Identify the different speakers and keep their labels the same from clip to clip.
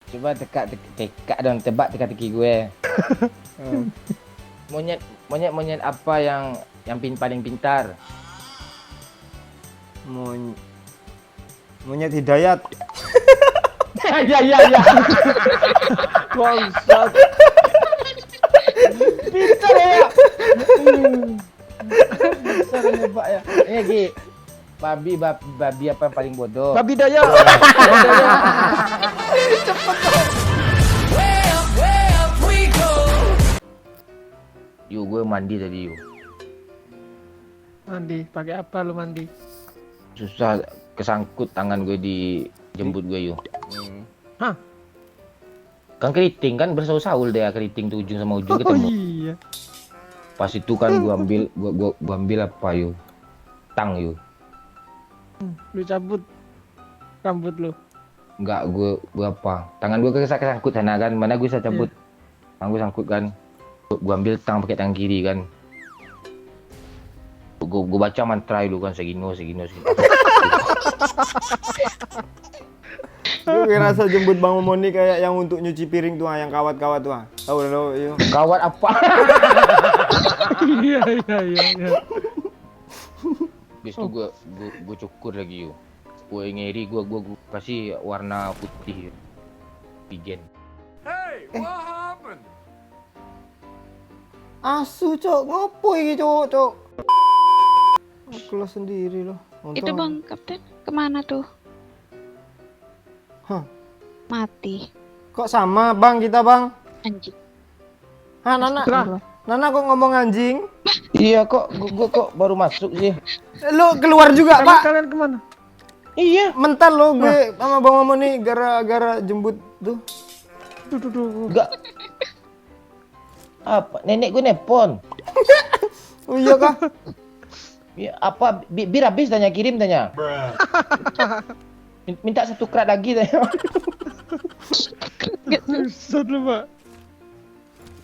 Speaker 1: Coba teka dong, tebak teka-teki gue. Monyet apa yang paling pintar?
Speaker 2: Monyet Hidayat.
Speaker 1: Ya. Bangsat. Pintar ya. Pintar nebak ya. Ini Gi. Babi apa yang paling bodoh?
Speaker 3: Babi daya.
Speaker 1: Yuk, gue mandi tadi yuk.
Speaker 3: Mandi, pakai apa lu mandi?
Speaker 1: Susah kesangkut tangan gue di jembut gue yuk.
Speaker 3: Hah?
Speaker 1: Kan keriting kan bersaul-saul deh keriting tuh ujung sama ujung
Speaker 3: Oh
Speaker 1: ketemu.
Speaker 3: iya.
Speaker 1: Pas itu kan gua ambil apa yuk? Tang yuk.
Speaker 3: Lu cabut rambut lu.
Speaker 1: Enggak, gua apa? Tangan gua kesangkut sana kan. Mana gua bisa cabut? Tangan gua sangkut kan. Gua ambil tang pakai tangan kiri kan. Gua baca mantra dulu kan segino.
Speaker 2: Gue rasa jemput Bang Momoni kayak yang untuk nyuci piring tuh, yang kawat-kawat tuh. Tahu lo itu.
Speaker 1: Kawat apa?
Speaker 3: Iya.
Speaker 1: Habis itu gua cukur lagi yuk. Gua ngeri gua kasih warna putih. Pigen.
Speaker 2: Asu, Cok. Ngopo iki, Cok? Kelas sendiri loh.
Speaker 4: Itu Bang Kapten kemana tuh?
Speaker 2: Hah.
Speaker 4: Mati.
Speaker 2: Kok sama, Bang, kita, Bang?
Speaker 4: Anjing.
Speaker 2: Hah, Nana kok ngomong anjing?
Speaker 1: Iya kok gua baru masuk sih.
Speaker 2: Lo keluar juga, Pak?
Speaker 3: Kalian kemana?
Speaker 1: Iya.
Speaker 2: Mental lo gue sama Bang Momoni gara-gara jemput tuh.
Speaker 3: Duh.
Speaker 1: Enggak. Apa? Nenek gue nepon.
Speaker 2: Oh iya kah?
Speaker 1: Ya, apa? Bir habis tanya kirim tanya. Minta satu krat lagi tanya.
Speaker 3: Susah lu, Pak.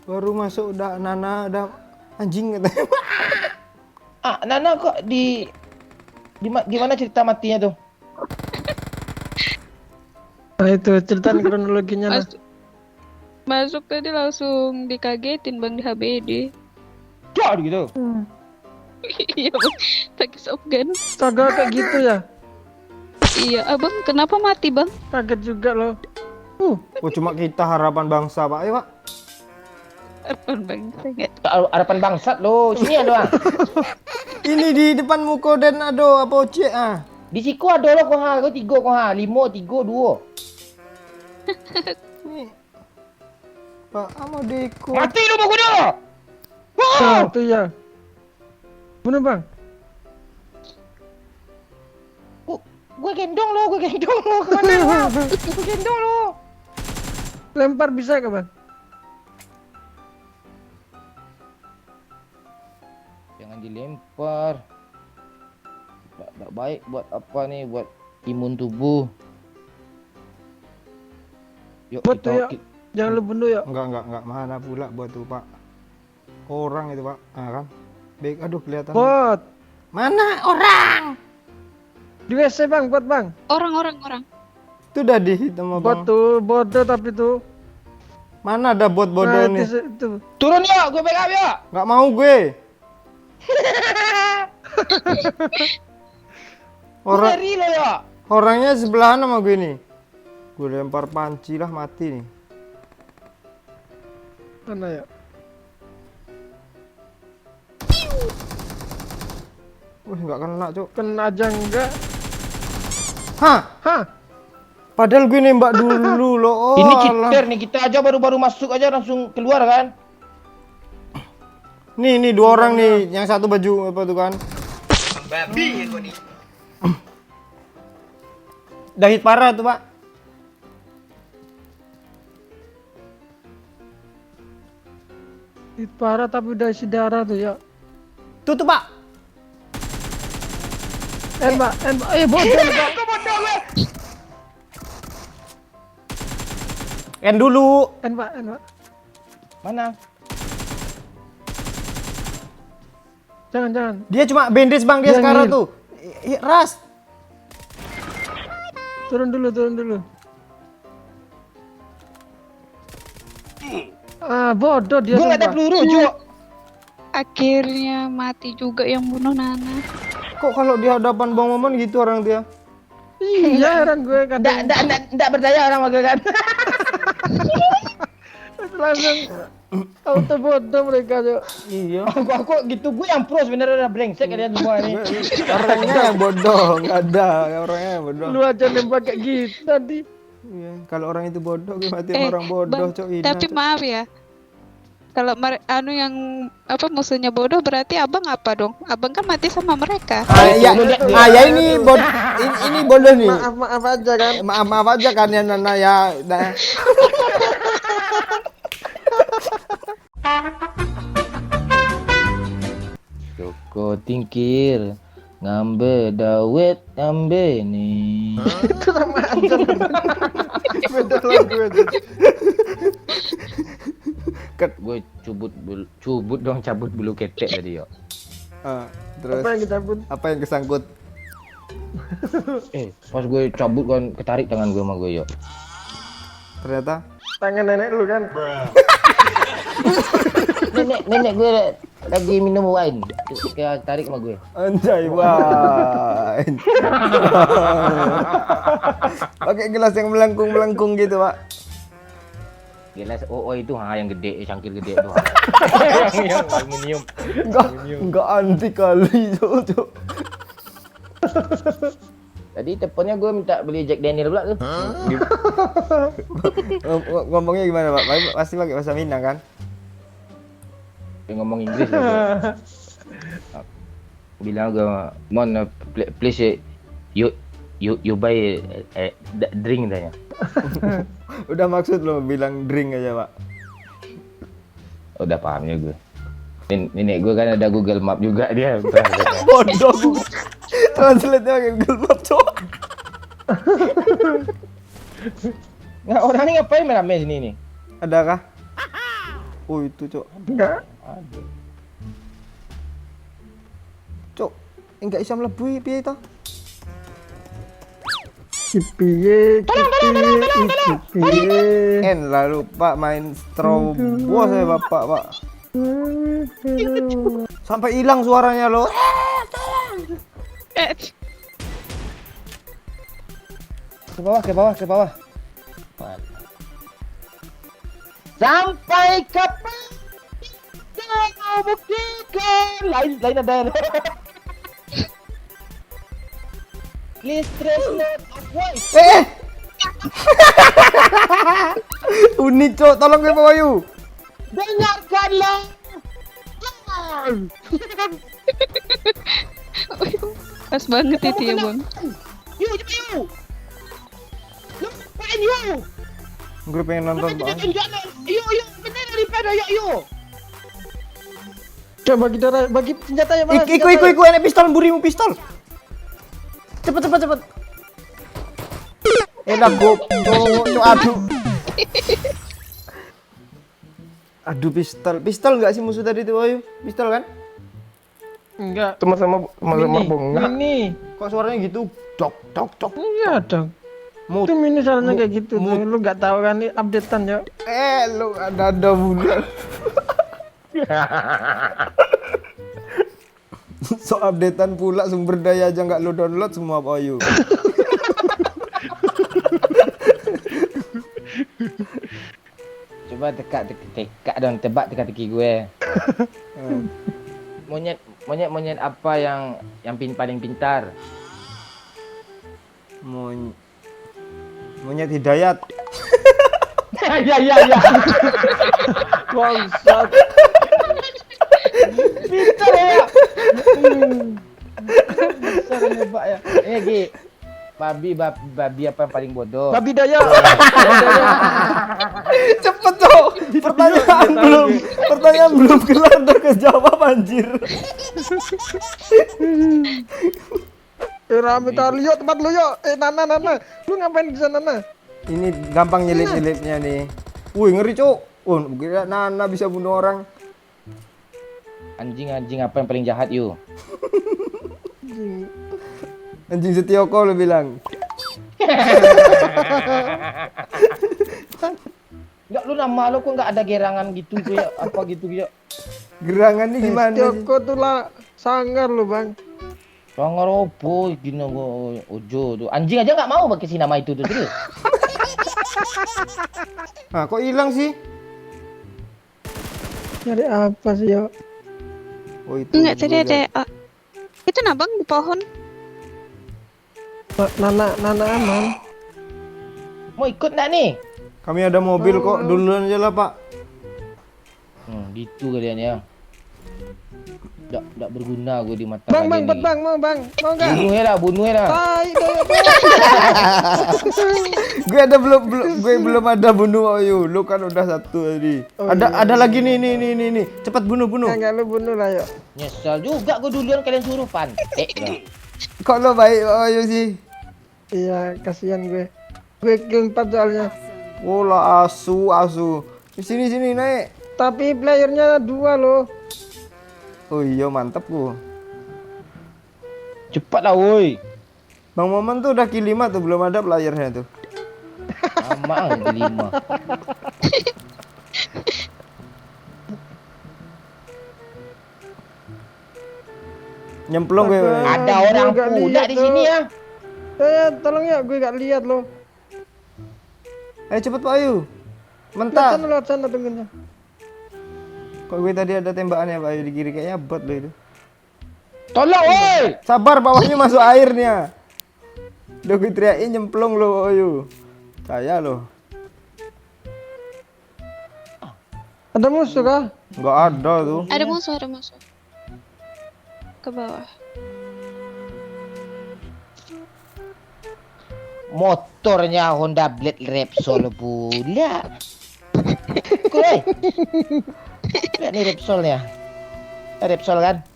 Speaker 2: Baru masuk udah Nana udah anjing katanya.
Speaker 1: Nana kok gimana cerita matinya tuh?
Speaker 3: Nah itu ceritaan kronologinya lah.
Speaker 4: Masuk tadi langsung dikagetin Bang di HBD.
Speaker 1: Cok gitu.
Speaker 4: Iya Bang, pakai shotgun.
Speaker 3: Kagak kayak gitu ya?
Speaker 4: Iya, Abang kenapa mati Bang?
Speaker 3: Kaget juga loh.
Speaker 2: Oh cuma kita harapan bangsa, Pak. Ayo, Pak.
Speaker 4: Harapan bangsa nggak?
Speaker 1: Harapan bangsat lo. Sini ada.
Speaker 2: Ini di depan muka dan ado apa ocek ah.
Speaker 1: Di siku ada lo kau ha, kau 3 kau ha, 5 3 2.
Speaker 2: Nih. Pak Amadeko.
Speaker 1: Mati lo bagus dah.
Speaker 3: Nah, itu ya. Bener Bang?
Speaker 1: Gue gendong lo kemana lo? Gue gendong lo.
Speaker 3: Lempar bisa gak Bang?
Speaker 1: Jangan dilempar. Tak baik buat apa nih? Buat imun tubuh. Yuk
Speaker 3: Buat tuh ya.
Speaker 1: kita
Speaker 3: Jangan lu bunuh ya.
Speaker 2: Enggak. Mana pula buat tuh, Pak. Orang itu, Pak. Ah kan. Baik, aduh kelihatan.
Speaker 3: Bot.
Speaker 2: Mana orang?
Speaker 3: Di WC Bang, bot Bang.
Speaker 4: Orang.
Speaker 2: Itu udah dihitam sama
Speaker 3: Bot
Speaker 2: Bang.
Speaker 3: tuh, bodoh tapi tuh.
Speaker 2: Mana ada bot bodoh
Speaker 3: Nah,
Speaker 2: nih?
Speaker 3: itu.
Speaker 1: turun ya, gue backup ya.
Speaker 2: Nggak mau gue. Orang
Speaker 1: Lari lo ya.
Speaker 2: orangnya sebelahan sama gue nih. Gue lempar panci lah mati nih.
Speaker 3: Mana ya?
Speaker 2: Wih nggak kena, Cok.
Speaker 3: Kena aja enggak.
Speaker 2: Hah?
Speaker 3: Hah?
Speaker 2: Padahal gue nembak dulu loh. Oh,
Speaker 1: Ini
Speaker 2: alah.
Speaker 1: cheater nih, kita aja baru masuk aja langsung keluar kan.
Speaker 2: Nih 2 orang nih, yang satu baju apa tuh kan?
Speaker 5: Babi gue nih.
Speaker 2: Dah hit parah tuh, Pak.
Speaker 3: Itu parah tapi udah isi darah tuh ya.
Speaker 2: Tuh, Pak.
Speaker 3: Mbak. Bodoh Mbak.
Speaker 2: End dulu.
Speaker 3: Mbak.
Speaker 1: Mana?
Speaker 3: Jangan.
Speaker 2: Dia cuma bandage, Bang, dia
Speaker 3: Dia
Speaker 2: sekarang
Speaker 3: ngil.
Speaker 2: tuh. Ras.
Speaker 3: Turun dulu. Bodoh dia.
Speaker 1: Gue nggak ada
Speaker 3: sumpah.
Speaker 1: peluru, Cuk.
Speaker 4: Akhirnya mati juga yang bunuh Nana.
Speaker 2: Kok kalau di hadapan Bang Maman gitu orang dia?
Speaker 3: Iya, heran gue kadang
Speaker 1: Nggak berdaya orang wakil kan.
Speaker 3: langsung auto bodoh mereka tuh.
Speaker 2: Iya.
Speaker 1: Aku gitu, gue yang pro sebenarnya udah brengsek kalian semua ini.
Speaker 2: Orangnya yang bodoh, nggak ada orangnya yang bodoh.
Speaker 3: Lu aja nembak kayak gitu tadi.
Speaker 2: Iya. Kalau orang itu bodoh, gue mati
Speaker 4: Eh,
Speaker 2: orang bodoh,
Speaker 4: Bang,
Speaker 2: Cok. Ina,
Speaker 4: tapi
Speaker 2: Cok.
Speaker 4: maaf ya. Kalau yang apa musuhnya bodoh berarti abang apa dong? Abang kan mati sama mereka.
Speaker 2: Ya ini ini bodoh nih.
Speaker 3: Maaf aja kan.
Speaker 2: Maaf aja kan ya Nana ya. Nah.
Speaker 1: Joko tingkir, ngambe dawet ngambe nih.
Speaker 3: Itu sama aja.
Speaker 2: Beda lagu aja.
Speaker 1: Gue cubut dong, cabut bulu ketek tadi yo.
Speaker 2: Terus
Speaker 3: Apa yang kita pun
Speaker 2: apa yang kesangkut?
Speaker 1: Pas gue cabut kan ketarik tangan gue sama gue yo.
Speaker 2: Ternyata
Speaker 3: tangan nenek lu kan.
Speaker 1: Nenek gue lagi minum wine, kayak tarik sama gue.
Speaker 2: anjay wine. Pakai gelas yang melengkung-melengkung gitu, Pak.
Speaker 1: Gelas itu yang gede, cangkir gede tuh. yang aluminium.
Speaker 2: Enggak anti kali, Cok.
Speaker 1: Tadi teleponnya gue minta beli Jack Daniel pula tuh.
Speaker 2: Ngomongnya gimana, Pak? Pasti pakai bahasa Minang kan?
Speaker 1: Dia ngomong Inggris lah gue. Bilang gue, "Mon, please you buy drink," tanya.
Speaker 2: Udah maksud lo bilang drink aja, Pak.
Speaker 1: Udah pahamnya gue. Nenek gue kan ada Google Map juga dia.
Speaker 2: Bodoh. Translate-nya pakai Google Map, Cok.
Speaker 1: Nah, orang ini ngapain rame sini nih?
Speaker 2: Adakah? Oh, itu, Cok.
Speaker 3: Enggak.
Speaker 1: Ada.
Speaker 2: Cok, enggak bisa mlebu piye to?
Speaker 3: Kipiye.
Speaker 2: En lalu Pak main strobo saya Bapak, Pak. Sampai hilang suaranya lo.
Speaker 4: Eh,
Speaker 2: Ke bawah.
Speaker 1: Sampai kapan kau buktikan? Lain ada. Please translate of voice.
Speaker 2: Unik, Cok. Tolong gue bawa yuk.
Speaker 1: Dengarkanlah.
Speaker 4: pas banget itu ya bang.
Speaker 1: Yuk, cepat yuk. Lupain yuk.
Speaker 2: Gue pengen nonton, Pak.
Speaker 1: Yuk, bener daripada yuk.
Speaker 3: Coba kita bagi senjata ya Mas.
Speaker 2: Iku enek pistol, burimu pistol. Cepet. Enak go, aduh. Aduh pistol nggak sih musuh tadi tuh Ayu? Pistol kan?
Speaker 3: Enggak.
Speaker 2: Sama bunga.
Speaker 3: Mini.
Speaker 2: Kok suaranya gitu? Cok.
Speaker 3: Iya dong.
Speaker 2: Mut.
Speaker 3: Itu mini soalnya kayak gitu. Tuh. Lu nggak tahu kan ini updatean ya.
Speaker 2: Lu ada bulan. So updatean pula sumber daya aja nggak lu download semua Pak Ayu.
Speaker 1: Coba tekak dong, tebak teka-teki gue. Monyet apa yang paling pintar?
Speaker 2: Monyet Hidayat.
Speaker 1: Ya.
Speaker 3: Bangsat.
Speaker 1: Pintar ya. Bisa kan nebak ya. Gi. Babi apa yang paling bodoh?
Speaker 3: Babi daya.
Speaker 2: Cepet Cok. Pertanyaan belum kelar udah kejawab anjir.
Speaker 3: Rame kali yuk tempat lu yuk. Nana. Lu ngapain di sana Nana?
Speaker 2: Ini gampang nyelip-nyelipnya nih. Wih ngeri Cok. Kira Nana bisa bunuh orang.
Speaker 1: Anjing apa yang paling jahat yuk?
Speaker 2: Anjing Setioko lu bilang.
Speaker 1: Enggak, lu nama lu kok enggak ada gerangan gitu tuh ya, apa gitu ya.
Speaker 2: Gerangan nih gimana sih?
Speaker 3: Tioko tuh lah sangar lo bang.
Speaker 1: Sangar opo gini gua ojo tuh. Anjing aja enggak mau pakai si nama itu tuh serius.
Speaker 2: Nah, kok hilang sih?
Speaker 3: Nyari apa sih yo?
Speaker 2: Oh, itu.
Speaker 4: Enggak, tadi
Speaker 2: gua
Speaker 4: ada
Speaker 2: lihat.
Speaker 4: itu nah bang di pohon.
Speaker 3: Nana aman.
Speaker 1: Mau ikut enggak nih?
Speaker 2: Kami ada mobil kok, duluan aja lah, Pak.
Speaker 1: Gitu kalian ya. Enggak berguna gue di mata
Speaker 3: Bang
Speaker 1: kalian
Speaker 3: bang
Speaker 1: nih.
Speaker 3: bang mau nggak?
Speaker 1: Bunuh lah.
Speaker 3: Tai
Speaker 2: Gue belum ada bunuh Ayu. Lu kan udah satu tadi.
Speaker 3: Oh,
Speaker 2: Ada lagi nih. Cepat bunuh.
Speaker 3: Enggak lu bunuh lah yo.
Speaker 1: Nyesal juga gue duluan kalian suruh pantek dah.
Speaker 2: Kok lo baik Ayu sih?
Speaker 3: Iya kasihan gue. Gue kill 4 soalnya.
Speaker 2: Oh lah asu. Sini naik.
Speaker 3: Tapi playernya 2 loh.
Speaker 2: Oh iya mantap gua.
Speaker 1: Cepat lah woi.
Speaker 2: Bang Momen tuh udah kill 5 tuh, belum ada playernya tuh.
Speaker 1: Amang di 5.
Speaker 2: Nyemplung gue.
Speaker 1: Ada
Speaker 3: Gue
Speaker 1: orang
Speaker 3: nggak
Speaker 1: kuda
Speaker 3: lihat
Speaker 1: di sini
Speaker 3: tuh.
Speaker 1: ya.
Speaker 3: Tolong ya, gue gak lihat loh.
Speaker 2: Ayo cepet Pak Ayu.
Speaker 3: Lihat
Speaker 2: Mentah.
Speaker 3: sana, lihat sana tunggunya.
Speaker 2: Kok gue tadi ada tembakannya Pak Ayu di kiri, kayaknya bot loh itu.
Speaker 1: Tolong woi.
Speaker 2: Sabar, bawahnya masuk airnya. Udah gue teriakin nyemplung lo Ayu. Saya loh.
Speaker 3: Ada musuh kah?
Speaker 2: Nggak ada tuh.
Speaker 4: Ada musuh. Ke bawah.
Speaker 1: Motornya Honda Blade Repsol pula. Kuy. Lihat nih Repsolnya. Repsol kan?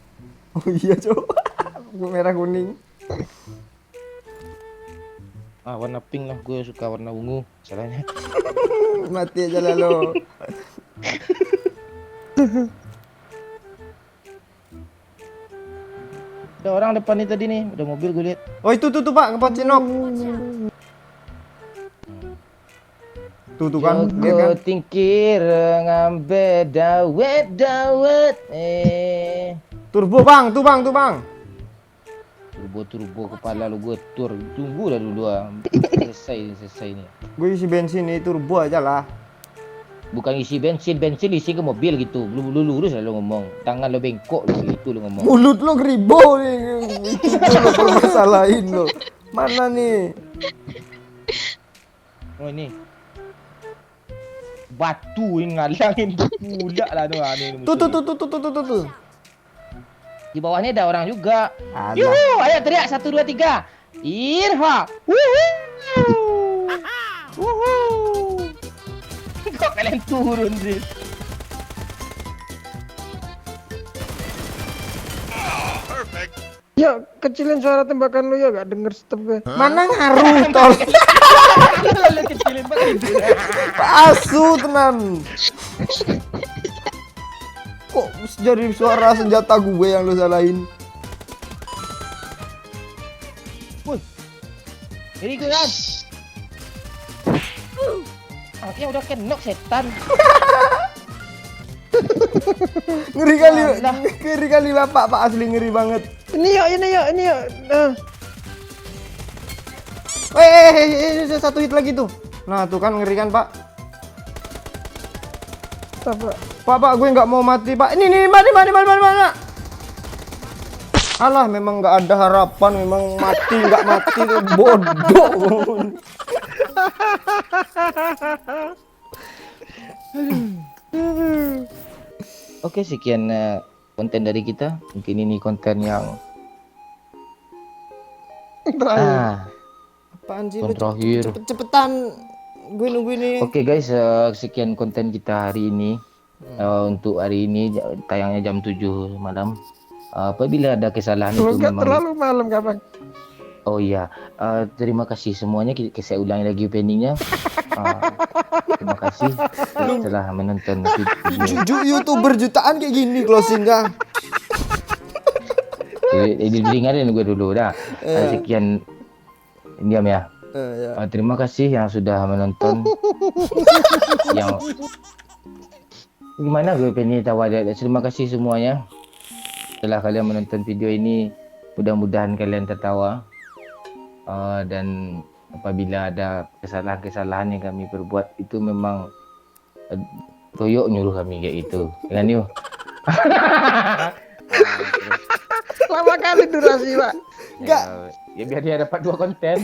Speaker 2: Oh iya coba. Gue merah kuning.
Speaker 1: Warna pink lah, gue suka warna ungu. Salahnya.
Speaker 2: Mati aja lah lo.
Speaker 1: Ada orang depan nih tadi nih, ada mobil gue lihat.
Speaker 2: Oh itu tuh Pak, ngepat Cinok. Tuh kan, lihat kan.
Speaker 1: Joko tingkir ngambe dawet.
Speaker 2: Turbo Bang, tuh Bang.
Speaker 1: Turbo kepala lu gue tur. Tunggu dah dulu ah. Selesai nih.
Speaker 2: Gue isi bensin nih, turbo aja lah.
Speaker 1: Bukan isi bensin isi ke mobil gitu. Lu lurus lah lu ngomong. Tangan lu bengkok lu gitu lu ngomong.
Speaker 2: Mulut lo geribo nih. Itu lo permasalahin lo. Mana nih?
Speaker 1: Oh ini. Batu yang ngalangin pula lah tu.
Speaker 2: Tuh.
Speaker 1: Di bawahnya ada orang juga.
Speaker 2: Alah.
Speaker 1: Yuhu, ayo teriak 1 2 3. Irha. Wuhu. Kok kalian turun sih?
Speaker 3: Ya kecilin suara tembakan lu ya, gak denger step gue.
Speaker 2: Mana ngaruh tol?
Speaker 1: Lu kecilin banget.
Speaker 2: Asu tenan. Kok jadi suara senjata gue yang lu salahin?
Speaker 1: Woi. Ini gue kan. Anaknya udah kenok setan.
Speaker 2: Ngeri kali Pak asli ngeri banget.
Speaker 3: Ini yuk. Nah,
Speaker 2: Satu hit lagi tuh. Nah tuh kan ngeri kan Pak.
Speaker 3: apa?
Speaker 2: Pak gue nggak mau mati Pak. Ini mana? Alah memang nggak ada harapan, memang nggak mati tuh bodoh.
Speaker 1: Oke, sekian konten dari kita. Mungkin ini konten yang
Speaker 2: Apaan sih?
Speaker 1: konten terakhir.
Speaker 2: Cepetan. Gue nunggu ini.
Speaker 1: Oke guys, sekian konten kita hari ini. Untuk hari ini tayangnya jam 7 malam. Apabila ada kesalahan itu
Speaker 3: Enggak
Speaker 1: memang
Speaker 3: terlalu malam kapan?
Speaker 1: Oh iya, terima kasih semuanya. Saya ulangi lagi openingnya. Terima kasih telah menonton video.
Speaker 2: YouTuber jutaan kayak gini closing kah?
Speaker 1: Dengerin gue dulu dah. Sekian, diam ya. Terima kasih yang sudah menonton. Yang Gimana gue pengen tahu ada. Terima kasih semuanya. Setelah kalian menonton video ini, mudah-mudahan kalian tertawa. Dan apabila ada kesalahan-kesalahan yang kami perbuat, itu memang Toyok nyuruh kami kayak gitu. Dengan yuk.
Speaker 3: Lama kali durasi, Pak.
Speaker 2: Enggak.
Speaker 1: Ya biar dia dapat 2 konten.